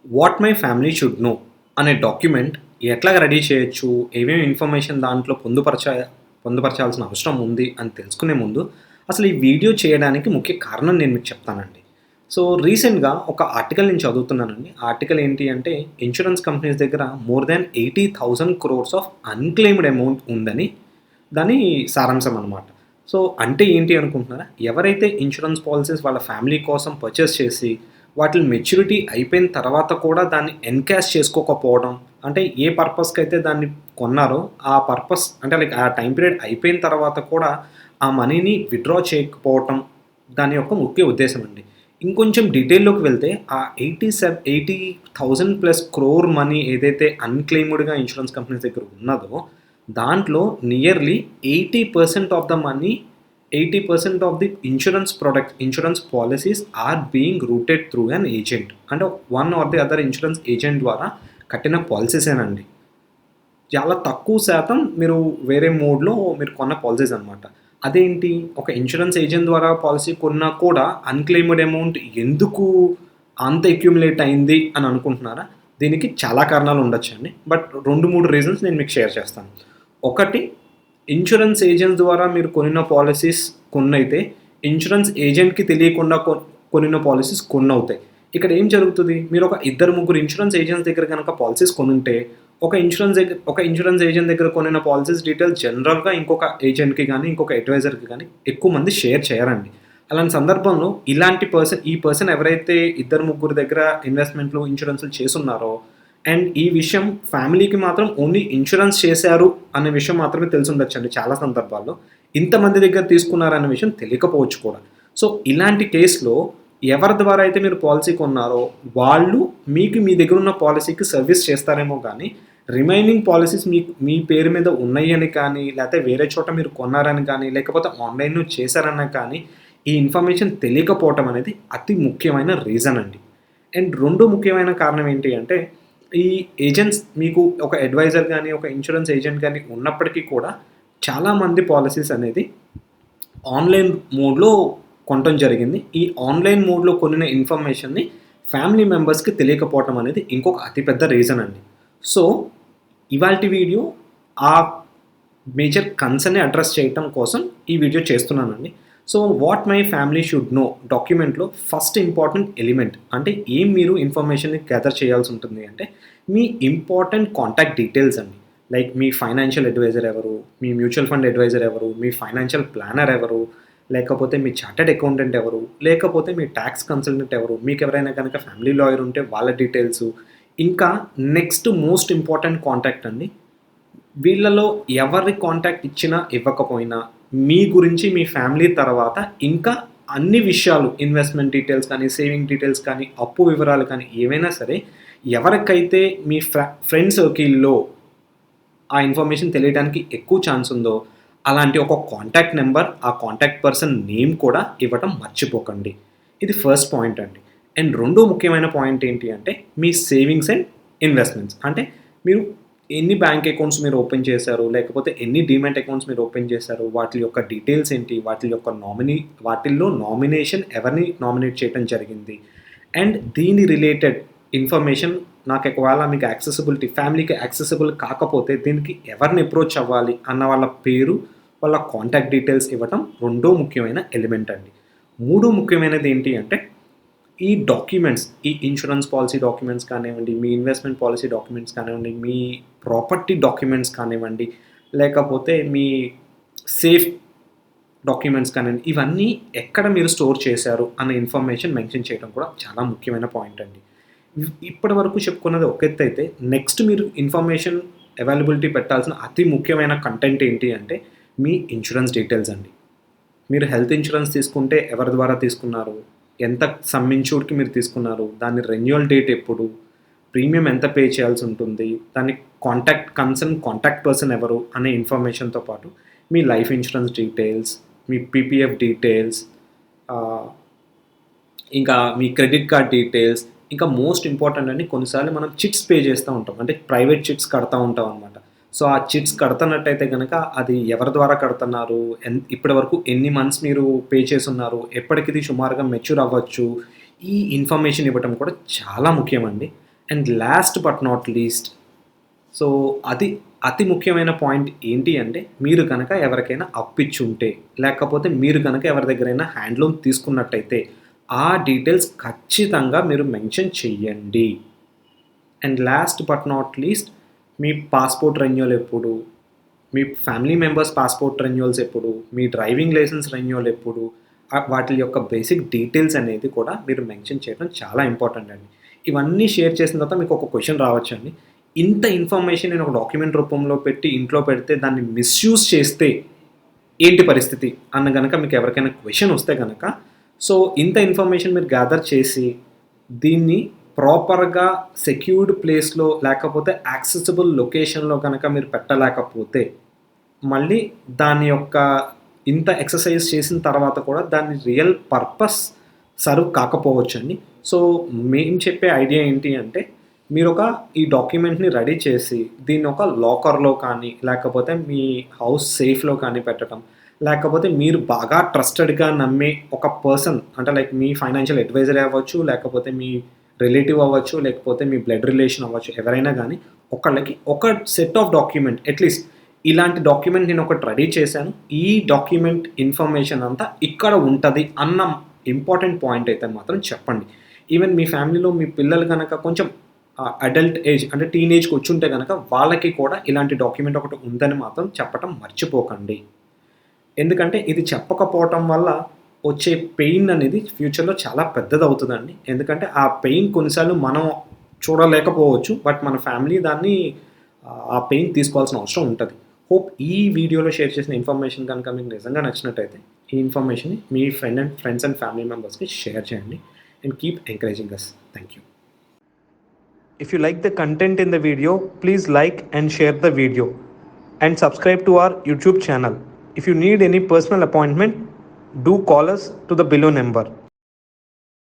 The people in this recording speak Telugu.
What my family should no అనే డాక్యుమెంట్ ఎట్లాగా రెడీ చేయొచ్చు, ఏమేమి ఇన్ఫర్మేషన్ దాంట్లో పొందుపరచాల్సిన అవసరం ఉంది అని తెలుసుకునే ముందు అసలు ఈ వీడియో చేయడానికి ముఖ్య కారణం నేను మీకు చెప్తానండి. సో రీసెంట్గా ఒక ఆర్టికల్ నేను చదువుతున్నానండి. ఆ ఆర్టికల్ ఏంటి అంటే ఇన్సూరెన్స్ కంపెనీస్ దగ్గర more than 80,000 crores of unclaimed amount ఉందని దాని సారాంశం అనమాట. సో అంటే ఏంటి అనుకుంటున్నారా? ఎవరైతే ఇన్సూరెన్స్ పాలిసీస్ వాళ్ళ ఫ్యామిలీ కోసం పర్చేస్ చేసి వాటిని మెచ్యూరిటీ అయిపోయిన తర్వాత కూడా దాన్ని ఎన్‌కాష్ చేసుకోకపోవడం. అంటే ఏ పర్పస్‌కైతే దాన్ని కొన్నారో ఆ పర్పస్ అంటే లైక్ ఆ టైమ్ పీరియడ్ అయిపోయిన తర్వాత కూడా ఆ మనీని విత్‌డ్రా చేయకపోవటం దాని యొక్క ముఖ్య ఉద్దేశ్యం అండి. ఇంకొంచెం డీటెయిల్‌లోకి వెళ్తే ఆ 80,000 ప్లస్ క్రోర్ మనీ ఏదైతే అన్‌క్లెయిమ్డ్‌గా ఇన్సూరెన్స్ కంపెనీస్ దగ్గర ఉన్నదో దాంట్లో nearly 80% of the money 80% of the insurance policies are being routed through an agent. అంటే one or the other insurance agent ద్వారా కట్టిన పాలిసీసేనండి. చాలా తక్కువ శాతం మీరు వేరే మోడ్‌లో మీరు కొన్న పాలిసీస్ అనమాట. అదేంటి ఒక ఇన్సూరెన్స్ ఏజెంట్ ద్వారా పాలిసీ కొన్నా కూడా అన్‌క్లెయిమ్డ్ అమౌంట్ ఎందుకు అంత అక్యుములేట్ అయింది అని అనుకుంటున్నారా? దీనికి చాలా కారణాలు ఉండొచ్చండి. బట్ 2, 3 రీజన్స్ నేను మీకు షేర్ చేస్తాను. ఒకటి, ఇన్సూరెన్స్ ఏజెంట్స్ ద్వారా మీరు కొనిన పాలిసీస్ కొన్నైతే ఇన్సూరెన్స్ ఏజెంట్‌కి తెలియకుండా కొనిన పాలిసీస్ కొన్నవుతాయి. ఇక్కడ ఏం జరుగుతది? మీరు ఒక ఇద్దరు, ముగ్గురు ఇన్సూరెన్స్ ఏజెంట్స్ దగ్గర గనక పాలిసీస్ కొనుంటే ఒక ఇన్సూరెన్స్ ఏజెంట్ దగ్గర కొనిన పాలిసీస్ డీటెయిల్స్ జనరల్‌గా ఇంకొక ఏజెంట్‌కి గాని, ఇంకొక అడ్వైజర్‌కి గాని ఎక్కువ మంది షేర్ చేయరండి. అలాంటి సందర్భంలో ఈ పర్సన్ ఎవరైతే ఇద్దరు, ముగ్గురు దగ్గర ఇన్వెస్ట్‌మెంట్‌లు, ఇన్సూరెన్స్‌లు చేసున్నారో అండ్ ఈ విషయం ఫ్యామిలీకి మాత్రం ఓన్లీ ఇన్సూరెన్స్ చేశారు అనే విషయం మాత్రమే తెలిసుండొచ్చండి చాలా సందర్భాల్లో. ఇంతమంది దగ్గర తీసుకున్నారన్న విషయం తెలియకపోవచ్చు కూడా. సో, ఇలాంటి కేస్‌లో ఎవరి ద్వారా అయితే మీరు పాలిసీ కొన్నారో వాళ్ళు మీకు మీ దగ్గరున్న పాలిసీకి సర్వీస్ చేస్తారేమో గానీ, రిమైనింగ్ పాలిసీస్ మీ పేరు మీద ఉన్నయ్యని కానీ, లేతే వేరే చోట మీరు కొన్నారని కానీ, లేకపోతే ఆన్‌లైన్‌లో చేశారన్నా కానీ, ఈ ఇన్ఫర్మేషన్ తెలియకపోవటం అనేది అతి ముఖ్యమైన రీజన్ అండి. అండ్ రెండో ముఖ్యమైన కారణం ఏంటి అంటే, ఈ ఏజెంట్స్ మీకు ఒక అడ్వైజర్ గాని, ఒక ఇన్సూరెన్స్ ఏజెంట్ గాని ఉన్నప్పటికీ కూడా చాలామంది పాలిసీస్ అనేది ఆన్‌లైన్ మోడ్‌లో కొనటం జరిగింది. ఈ ఆన్‌లైన్ మోడ్‌లో కొనిన ఇన్ఫర్మేషన్‌ని ఫ్యామిలీ మెంబర్స్‌కి తెలియకపోవటం అనేది ఇంకొక అతి పెద్ద రీజన్ అండి. సో, ఇవాల్టి వీడియో ఆ మేజర్ కన్సర్న్‌ని అడ్రెస్ చేయటం కోసం ఈ వీడియో చేస్తున్నానండి. So, what my family should know డాక్యుమెంట్‌లో ఫస్ట్ ఇంపార్టెంట్ ఎలిమెంట్ అంటే ఏం మీరు ఇన్ఫర్మేషన్‌ని గ్యాదర్ చేయాల్సి ఉంటుంది అంటే, మీ ఇంపార్టెంట్ కాంటాక్ట్ డీటెయిల్స్ అండి. లైక్ మీ ఫైనాన్షియల్ అడ్వైజర్ ఎవరు? మీ మ్యూచువల్ ఫండ్ అడ్వైజర్ ఎవరు? మీ ఫైనాన్షియల్ ప్లానర్ ఎవరు? లేకపోతే మీ చార్టర్డ్ అకౌంటెంట్ ఎవరు? లేకపోతే మీ టాక్స్ కన్సల్టెంట్ ఎవరు? మీకెవరైనా గనక ఫ్యామిలీ లాయర్ ఉంటే వాళ్ళ డీటెయిల్సు. ఇంకా నెక్స్ట్ మోస్ట్ ఇంపార్టెంట్ కాంటాక్ట్ అండి. వీళ్ళలో ఎవరి కాంటాక్ట్ ఇచ్చినా, ఇవ్వకపోయినా మీ గురించి మీ ఫ్యామిలీ తర్వాత ఇంకా అన్ని విషయాలు ఇన్వెస్ట్‌మెంట్ డీటెయిల్స్ కానీ, సేవింగ్ డీటెయిల్స్ కానీ, అప్పు వివరాలు కానీ ఏవైనా సరే ఎవరికైతే మీ ఫ్రెండ్ సర్కిల్‌లో ఆ ఇన్ఫర్మేషన్ తెలియడానికి ఎక్కువ ఛాన్స్ ఉందో అలాంటి ఒక కాంటాక్ట్ నెంబర్, ఆ కాంటాక్ట్ పర్సన్ నేమ్ కూడా ఇవ్వటం మర్చిపోకండి. ఇది ఫస్ట్ పాయింట్ అండి. అండ్ రెండో ముఖ్యమైన పాయింట్ ఏంటి అంటే మీ సేవింగ్స్ అండ్ ఇన్వెస్ట్‌మెంట్స్. అంటే మీరు ఎన్ని బ్యాంక్ అకౌంట్స్ మీరు ఓపెన్ చేశారు, లేకపోతే ఎన్ని డీమాట్ అకౌంట్స్ మీరు ఓపెన్ చేశారు, వాటి యొక్క డీటెయిల్స్ ఏంటి, వాటిల్లో నామినేషన్ ఎవరిని నామినేట్ చేయడం జరిగింది. అండ్ దీని రిలేటెడ్ ఇన్ఫర్మేషన్ నాకు ఒకవేళ మీకు ఫ్యామిలీకి యాక్సెసిబుల్ కాకపోతే దీనికి ఎవరిని అప్రోచ్ అవ్వాలి అన్న వాళ్ళ పేరు, వాళ్ళ కాంటాక్ట్ డీటెయిల్స్ ఇవ్వటం రెండో ముఖ్యమైన ఎలిమెంట్ అండి. మూడో ముఖ్యమైనది ఏంటి అంటే ఈ డాక్యుమెంట్స్, ఈ ఇన్సూరెన్స్ పాలిసీ డాక్యుమెంట్స్ కానివ్వండి, మీ ఇన్వెస్ట్‌మెంట్ పాలిసీ డాక్యుమెంట్స్ కానివ్వండి, మీ ప్రాపర్టీ డాక్యుమెంట్స్ కానివ్వండి, లేకపోతే మీ సేఫ్ డాక్యుమెంట్స్ కానివ్వండి, ఇవన్నీ ఎక్కడ మీరు స్టోర్ చేశారు అన్న ఇన్ఫర్మేషన్ మెన్షన్ చేయడం కూడా చాలా ముఖ్యమైన పాయింట్ అండి. ఇప్పటి వరకు చెప్పుకున్నది ఒక ఎత్తైతే, నెక్స్ట్ మీరు ఇన్ఫర్మేషన్ అవైలబిలిటీ పెట్టాల్సిన అతి ముఖ్యమైన కంటెంట్ ఏంటి అంటే, మీ ఇన్సూరెన్స్ డీటెయిల్స్ అండి. మీరు హెల్త్ ఇన్సూరెన్స్ తీసుకుంటే ఎవరి ద్వారా తీసుకున్నారు? ఎంత సమ్ ఇన్ష్యూర్డ్‌కి మీరు తీసుకున్నారు? దాని రెన్యువల్ డేట్ ఎప్పుడు? ప్రీమియం ఎంత పే చేయాల్సి ఉంటుంది? దాని కాంటాక్ట్ పర్సన్ ఎవరు? అనే ఇన్ఫర్మేషన్‌తో పాటు మీ లైఫ్ ఇన్సూరెన్స్ డీటెయిల్స్, మీ పీపీఎఫ్ డీటెయిల్స్, ఆహ్, ఇంకా మీ క్రెడిట్ కార్డ్ డీటెయిల్స్, ఇంకా మోస్ట్ ఇంపార్టెంట్ అండి కొన్నిసార్లు మనం చిట్స్ పే చేస్తూ ఉంటాం. అంటే ప్రైవేట్ చిట్స్ కడతా ఉంటాం అనమాట. సో, ఆ చిట్స్ కడతన్నట్టయితే గనక అది ఎవరి ద్వారా కడుతున్నారు? ఇప్పటి వరకు ఎన్ని మంత్స్ మీరు పే చేసున్నారు? ఎప్పటికిది సుమారుగా మెచ్యూర్ అవ్వచ్చు? ఈ ఇన్ఫర్మేషన్ ఇవ్వటం కూడా చాలా ముఖ్యమండి. And last but not least, so అది అతి ముఖ్యమైన పాయింట్ ఏంటి అంటే, మీరు కనుక ఎవరికైనా అప్పిచ్చుంటే, లేకపోతే మీరు కనుక ఎవరి దగ్గరైనా హ్యాండ్ లోన్ తీసుకున్నట్టయితే, ఆ డీటెయిల్స్ ఖచ్చితంగా మీరు మెన్షన్ చెయ్యండి. And last but not least, me passport renewal ఎప్పుడు, మీ ఫ్యామిలీ మెంబర్స్ పాస్‌పోర్ట్ రెన్యువల్స్ ఎప్పుడు, మీ డ్రైవింగ్ లైసెన్స్ రెన్యువల్ ఎప్పుడు, వాటి యొక్క బేసిక్ డీటెయిల్స్ అనేది కూడా మీరు మెన్షన్ చేయడం చాలా ఇంపార్టెంట్ అండి. ఇవన్నీ షేర్ చేసిన తర్వాత మీకు ఒక క్వెషన్ రావచ్చండి. ఇంత ఇన్ఫర్మేషన్ నేను ఒక డాక్యుమెంట్ రూపంలో పెట్టి ఇంట్లో పెడితే దాన్ని మిస్‌యూజ్ చేస్తే ఏంటి పరిస్థితి అన్న గనక మీకు ఎవరికైనా క్వెషన్ వస్తే గనక, సో ఇంత ఇన్ఫర్మేషన్ మీరు గ్యాదర్ చేసి దీన్ని ప్రాపర్‌గా సెక్యూర్డ్ ప్లేస్‌లో లేకపోతే యాక్సెసిబుల్ లొకేషన్‌లో గనక మీరు పెట్టలేకపోతే, మళ్ళీ దాని యొక్క ఇంత ఎక్సర్సైజ్ చేసిన తర్వాత కూడా దాని రియల్ పర్పస్ సర్వ్ కాకపోవచ్చండి. సో మేము చెప్పే ఐడియా ఏంటి అంటే, మీరొక ఈ డాక్యుమెంట్‌ని రెడీ చేసి దీన్ని ఒక లాకర్‌లో కానీ, లేకపోతే మీ హౌస్ సేఫ్‌లో కానీ పెట్టటం, లేకపోతే మీరు బాగా ట్రస్టెడ్‌గా నమ్మే ఒక పర్సన్ అంటే లైక్ మీ ఫైనాన్షియల్ అడ్వైజరే అవ్వచ్చు, లేకపోతే మీ రిలేటివ్ అవ్వచ్చు, లేకపోతే మీ బ్లడ్ రిలేషన్ అవ్వచ్చు, ఎవరైనా గానీ ఒకళ్ళకి ఒక సెట్ ఆఫ్ డాక్యుమెంట్ అట్‌లీస్ట్ ఇలాంటి డాక్యుమెంట్ నేను ఒకటి రెడీ చేశాను. ఈ డాక్యుమెంట్ ఇన్ఫర్మేషన్ అంతా ఇక్కడ ఉంటది అన్న ఇంపార్టెంట్ పాయింట్ అయితే మాత్రం చెప్పండి. ఈవెన్ మీ ఫ్యామిలీలో మీ పిల్లలు గనక కొంచెం అడల్ట్ ఏజ్ అంటే టీనేజ్‌కి వచ్చుంటే గనక వాళ్ళకి కూడా ఇలాంటి డాక్యుమెంట్ ఒకటి ఉందని మాత్రం చెప్పటం మర్చిపోకండి. ఎందుకంటే ఇది చెప్పకపోవటం వల్ల వచ్చే పెయిన్ అనేది ఫ్యూచర్‌లో చాలా పెద్దదవుతదండి. ఎందుకంటే ఆ పెయిన్ కొన్నిసార్లు మనం చూడలేకపోవచ్చు. బట్ మన ఫ్యామిలీ దాన్ని ఆ పెయిన్ తీసుకోవాల్సిన అవసరం ఉంటది. హోప్ ఈ వీడియోలో షేర్ చేసిన ఇన్ఫర్మేషన్ కనుక మీకు నిజంగా నచ్చినట్టయితే, ఈ ఇన్ఫర్మేషన్‌ని మీ ఫ్రెండ్స్ అండ్ ఫ్యామిలీ మెంబర్స్‌కి షేర్ చేయండి. And keep encouraging us. Thank you. If you like the content in the video, please like and share the video and subscribe to our YouTube channel. If you need any personal appointment, do call us to the below number.